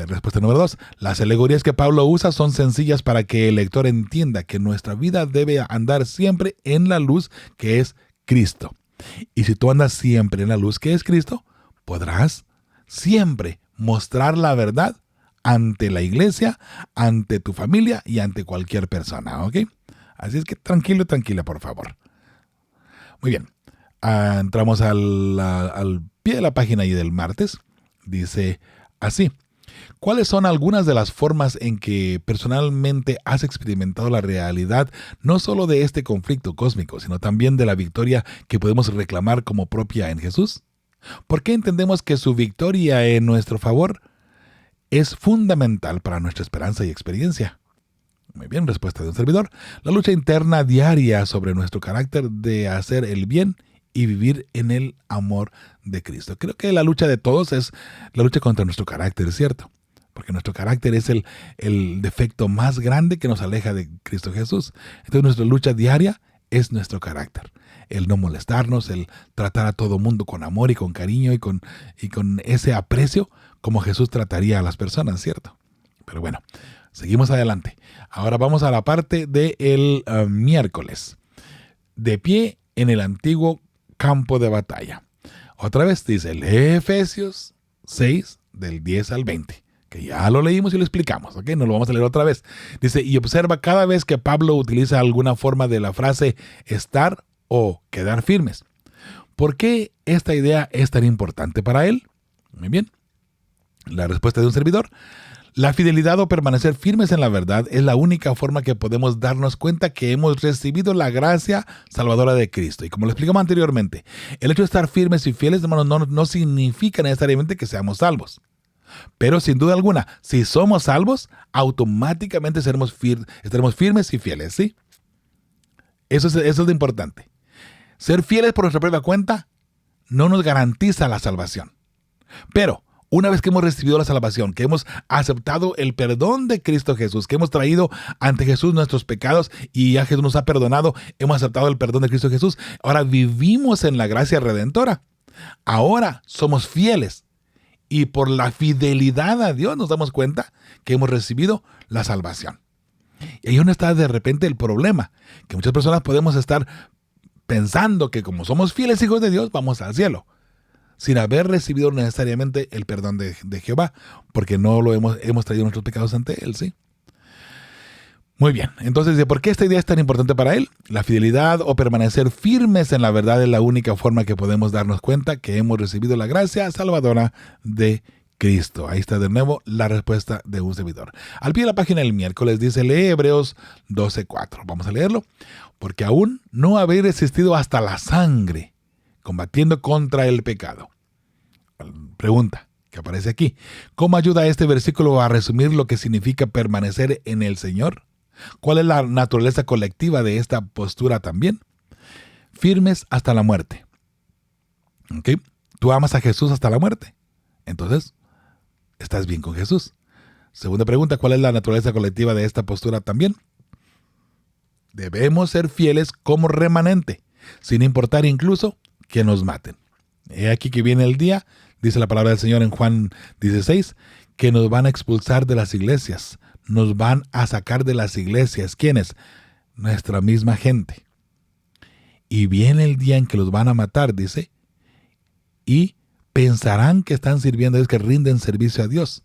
Respuesta número 2. Las alegorías que Pablo usa son sencillas para que el lector entienda que nuestra vida debe andar siempre en la luz que es Cristo. Y si tú andas siempre en la luz que es Cristo, podrás siempre mostrar la verdad ante la iglesia, ante tu familia y ante cualquier persona, ¿ok? Así es que tranquilo, tranquila, por favor. Muy bien. Entramos al pie de la página y del martes. Dice así. ¿Cuáles son algunas de las formas en que personalmente has experimentado la realidad no solo de este conflicto cósmico, sino también de la victoria que podemos reclamar como propia en Jesús? ¿Por qué entendemos que su victoria en nuestro favor es fundamental para nuestra esperanza y experiencia? Muy bien, respuesta de un servidor. La lucha interna diaria sobre nuestro carácter de hacer el bien y vivir en el amor de Cristo. Creo que la lucha de todos es la lucha contra nuestro carácter, ¿cierto? Porque nuestro carácter es el defecto más grande que nos aleja de Cristo Jesús. Entonces nuestra lucha diaria es nuestro carácter. El no molestarnos, el tratar a todo mundo con amor y con cariño y con ese aprecio como Jesús trataría a las personas, ¿cierto? Pero bueno, seguimos adelante. Ahora vamos a la parte del miércoles. De pie en el antiguo campo de batalla. Otra vez dice el Efesios 6 del 10 al 20. Que ya lo leímos y lo explicamos, ¿ok? No lo vamos a leer otra vez. Dice, y observa cada vez que Pablo utiliza alguna forma de la frase estar o quedar firmes. ¿Por qué esta idea es tan importante para él? Muy bien. La respuesta de un servidor. La fidelidad o permanecer firmes en la verdad es la única forma que podemos darnos cuenta que hemos recibido la gracia salvadora de Cristo. Y como lo explicamos anteriormente, el hecho de estar firmes y fieles, hermanos, no significa necesariamente que seamos salvos. Pero sin duda alguna, si somos salvos, automáticamente estaremos firmes y fieles, ¿sí? Eso es lo importante. Ser fieles por nuestra propia cuenta no nos garantiza la salvación. Pero una vez que hemos recibido la salvación, que hemos aceptado el perdón de Cristo Jesús, que hemos traído ante Jesús nuestros pecados y ya Jesús nos ha perdonado, hemos aceptado el perdón de Cristo Jesús, ahora vivimos en la gracia redentora. Ahora somos fieles. Y por la fidelidad a Dios nos damos cuenta que hemos recibido la salvación. Y ahí donde está de repente el problema, que muchas personas podemos estar pensando que como somos fieles hijos de Dios, vamos al cielo, sin haber recibido necesariamente el perdón de Jehová, porque no lo hemos traído nuestros pecados ante Él, ¿sí? Muy bien, entonces, ¿por qué esta idea es tan importante para él? La fidelidad o permanecer firmes en la verdad es la única forma que podemos darnos cuenta que hemos recibido la gracia salvadora de Cristo. Ahí está de nuevo la respuesta de un servidor. Al pie de la página del miércoles dice, lee Hebreos 12:4. Vamos a leerlo. Porque aún no habéis resistido hasta la sangre, combatiendo contra el pecado. Pregunta que aparece aquí. ¿Cómo ayuda este versículo a resumir lo que significa permanecer en el Señor? ¿Cuál es la naturaleza colectiva de esta postura también? Firmes hasta la muerte. ¿Okay? Tú amas a Jesús hasta la muerte. Entonces, estás bien con Jesús. Segunda pregunta, ¿cuál es la naturaleza colectiva de esta postura también? Debemos ser fieles como remanente, sin importar incluso que nos maten. He aquí que viene el día, dice la palabra del Señor en Juan 16, que nos van a expulsar de las iglesias. Nos van a sacar de las iglesias. ¿Quiénes? Nuestra misma gente. Y viene el día en que los van a matar, dice, y pensarán que están sirviendo, es que rinden servicio a Dios.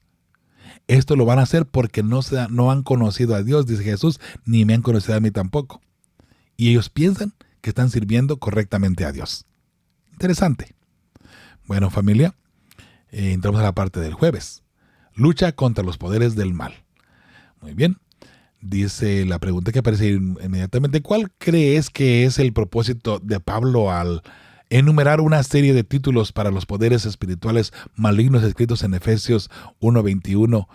Esto lo van a hacer porque no han conocido a Dios, dice Jesús, ni me han conocido a mí tampoco. Y ellos piensan que están sirviendo correctamente a Dios. Interesante. Bueno, familia, entramos a la parte del jueves. Lucha contra los poderes del mal. Muy bien. Dice la pregunta que aparece inmediatamente, ¿cuál crees que es el propósito de Pablo al enumerar una serie de títulos para los poderes espirituales malignos escritos en Efesios 1:21,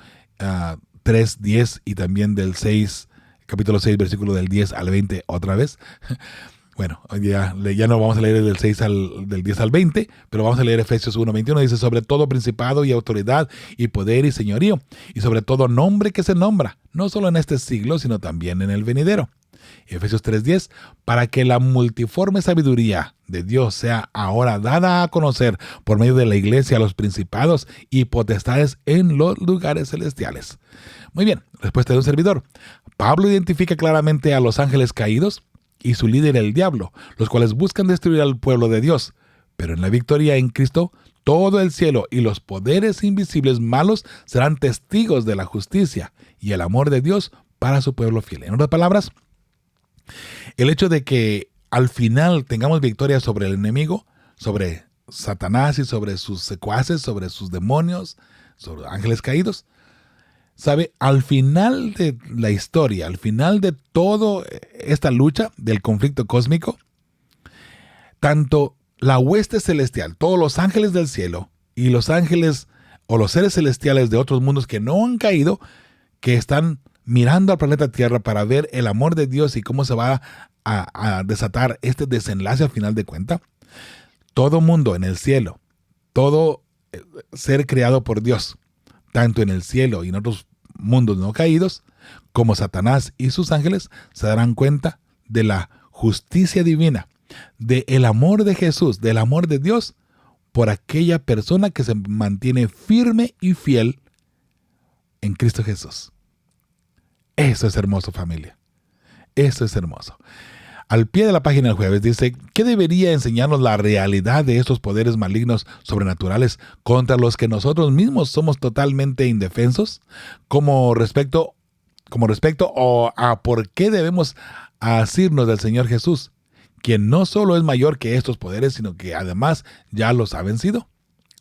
3:10 y también del 6, capítulo 6, versículo del 10 al 20 otra vez? Bueno, ya no vamos a leer del 10 al 20, pero vamos a leer Efesios 1:21. Dice, sobre todo principado y autoridad y poder y señorío, y sobre todo nombre que se nombra, no solo en este siglo, sino también en el venidero. Efesios 3:10, para que la multiforme sabiduría de Dios sea ahora dada a conocer por medio de la iglesia a los principados y potestades en los lugares celestiales. Muy bien, respuesta de un servidor. Pablo identifica claramente a los ángeles caídos y su líder el diablo, los cuales buscan destruir al pueblo de Dios. Pero en la victoria en Cristo, todo el cielo y los poderes invisibles malos serán testigos de la justicia y el amor de Dios para su pueblo fiel. En otras palabras, el hecho de que al final tengamos victoria sobre el enemigo, sobre Satanás y sobre sus secuaces, sobre sus demonios, sobre ángeles caídos, ¿sabe? Al final de la historia, al final de toda esta lucha del conflicto cósmico, tanto la hueste celestial, todos los ángeles del cielo y los ángeles o los seres celestiales de otros mundos que no han caído, que están mirando al planeta Tierra para ver el amor de Dios y cómo se va a desatar este desenlace al final de cuentas, todo mundo en el cielo, todo ser creado por Dios, tanto en el cielo y en otros mundos no caídos, como Satanás y sus ángeles, se darán cuenta de la justicia divina, del amor de Jesús, del amor de Dios, por aquella persona que se mantiene firme y fiel en Cristo Jesús. Eso es hermoso, familia. Eso es hermoso. Al pie de la página del jueves dice, ¿qué debería enseñarnos la realidad de estos poderes malignos sobrenaturales contra los que nosotros mismos somos totalmente indefensos? Como respecto a por qué debemos asirnos del Señor Jesús, quien no solo es mayor que estos poderes, sino que además ya los ha vencido.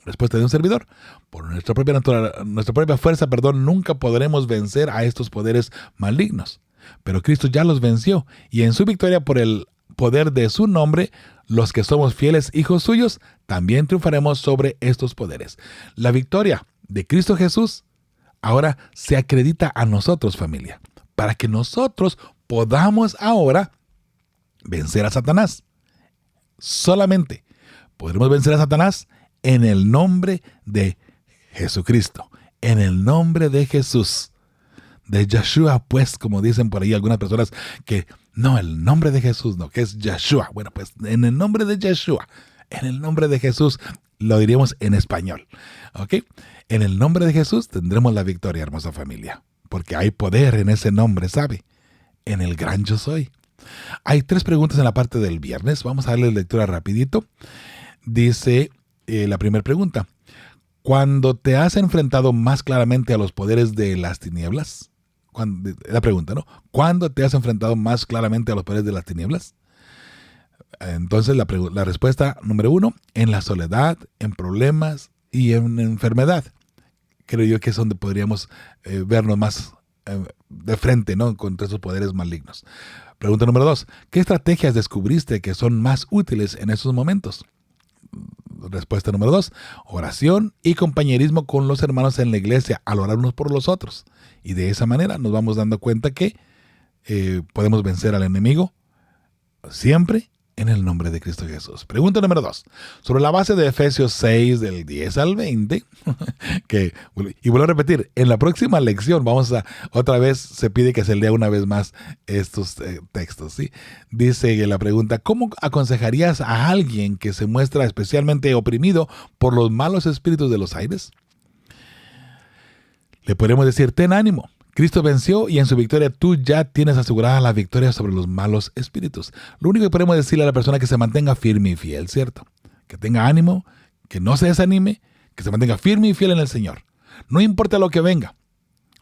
Respuesta de un servidor. Por nuestra propia fuerza, nunca podremos vencer a estos poderes malignos. Pero Cristo ya los venció, y en su victoria por el poder de su nombre, los que somos fieles hijos suyos, también triunfaremos sobre estos poderes. La victoria de Cristo Jesús ahora se acredita a nosotros, familia, para que nosotros podamos ahora vencer a Satanás. Solamente podremos vencer a Satanás en el nombre de Jesucristo, en el nombre de Jesús. De Yeshua, pues, como dicen por ahí algunas personas que no, el nombre de Jesús, no, que es Yeshua. Bueno, pues en el nombre de Yeshua, en el nombre de Jesús, lo diríamos en español. ¿Ok? En el nombre de Jesús tendremos la victoria, hermosa familia, porque hay poder en ese nombre, ¿sabe? en el gran yo soy. Hay 3 preguntas en la parte del viernes. Vamos a darle lectura rapidito. Dice la primera pregunta: ¿cuándo te has enfrentado más claramente a los poderes de las tinieblas? La pregunta, ¿no? ¿Cuándo te has enfrentado más claramente a los poderes de las tinieblas? Entonces la respuesta número 1: en la soledad, en problemas y en enfermedad. Creo yo que es donde podríamos vernos más de frente, ¿no?, contra esos poderes malignos. Pregunta número 2: ¿qué estrategias descubriste que son más útiles en esos momentos? Respuesta número 2: oración y compañerismo con los hermanos en la iglesia al orar unos por los otros. Y de esa manera nos vamos dando cuenta que podemos vencer al enemigo siempre en el nombre de Cristo Jesús. Pregunta número 2. Sobre la base de Efesios 6, del 10 al 20, y vuelvo a repetir, en la próxima lección otra vez se pide que se lea una vez más estos textos, ¿sí? Dice la pregunta: ¿cómo aconsejarías a alguien que se muestra especialmente oprimido por los malos espíritus de los aires? Le podemos decir: ten ánimo. Cristo venció y en su victoria tú ya tienes asegurada la victoria sobre los malos espíritus. Lo único que podemos decirle a la persona es que se mantenga firme y fiel, ¿cierto? Que tenga ánimo, que no se desanime, que se mantenga firme y fiel en el Señor. No importa lo que venga,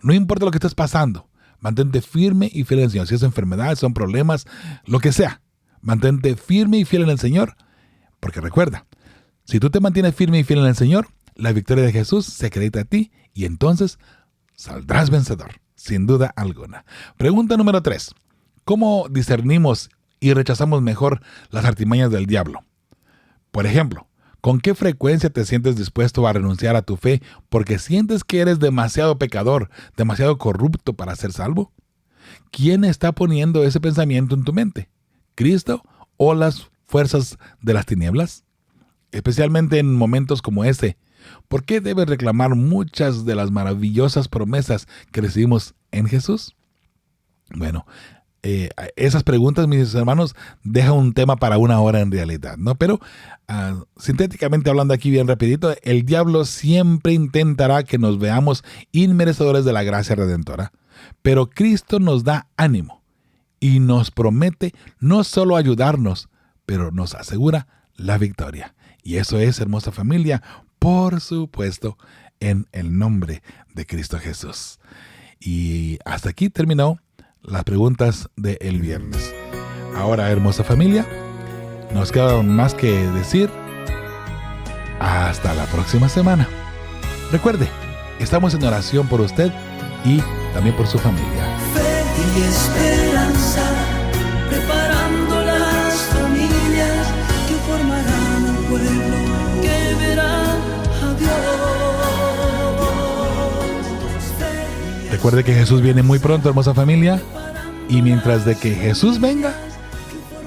no importa lo que estés pasando, mantente firme y fiel en el Señor. Si es enfermedad, son problemas, lo que sea, mantente firme y fiel en el Señor. Porque recuerda, si tú te mantienes firme y fiel en el Señor, la victoria de Jesús se acredita a ti y entonces saldrás vencedor, sin duda alguna. Pregunta número 3. ¿Cómo discernimos y rechazamos mejor las artimañas del diablo? Por ejemplo, ¿con qué frecuencia te sientes dispuesto a renunciar a tu fe porque sientes que eres demasiado pecador, demasiado corrupto para ser salvo? ¿Quién está poniendo ese pensamiento en tu mente? ¿Cristo o las fuerzas de las tinieblas? Especialmente en momentos como este, ¿por qué debes reclamar muchas de las maravillosas promesas que recibimos en Jesús? Bueno, esas preguntas, mis hermanos, dejan un tema para una hora en realidad, ¿no? Pero sintéticamente hablando aquí bien rapidito, el diablo siempre intentará que nos veamos inmerecedores de la gracia redentora, pero Cristo nos da ánimo y nos promete no solo ayudarnos, pero nos asegura la victoria. Y eso es, hermosa familia, por supuesto, en el nombre de Cristo Jesús. Y hasta aquí terminó las preguntas del viernes. Ahora, hermosa familia, nos queda más que decir hasta la próxima semana. Recuerde, estamos en oración por usted y también por su familia. Fe y esperanza, preparando las familias que formarán un pueblo que verá a Dios. Recuerde que Jesús viene muy pronto, hermosa familia, y mientras de que Jesús venga,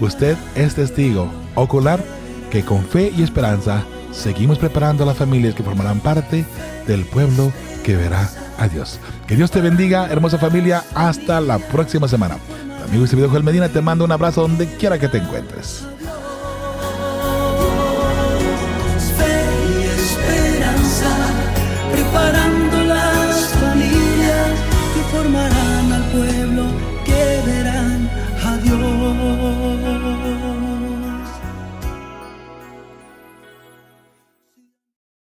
usted es testigo ocular que con fe y esperanza seguimos preparando a las familias que formarán parte del pueblo que verá a Dios. Que Dios te bendiga, hermosa familia. Hasta la próxima semana. Tu amigo y servidor Joel Medina te mando un abrazo donde quiera que te encuentres. Fe y esperanza, preparando las familias que formarán al pueblo que verán a Dios.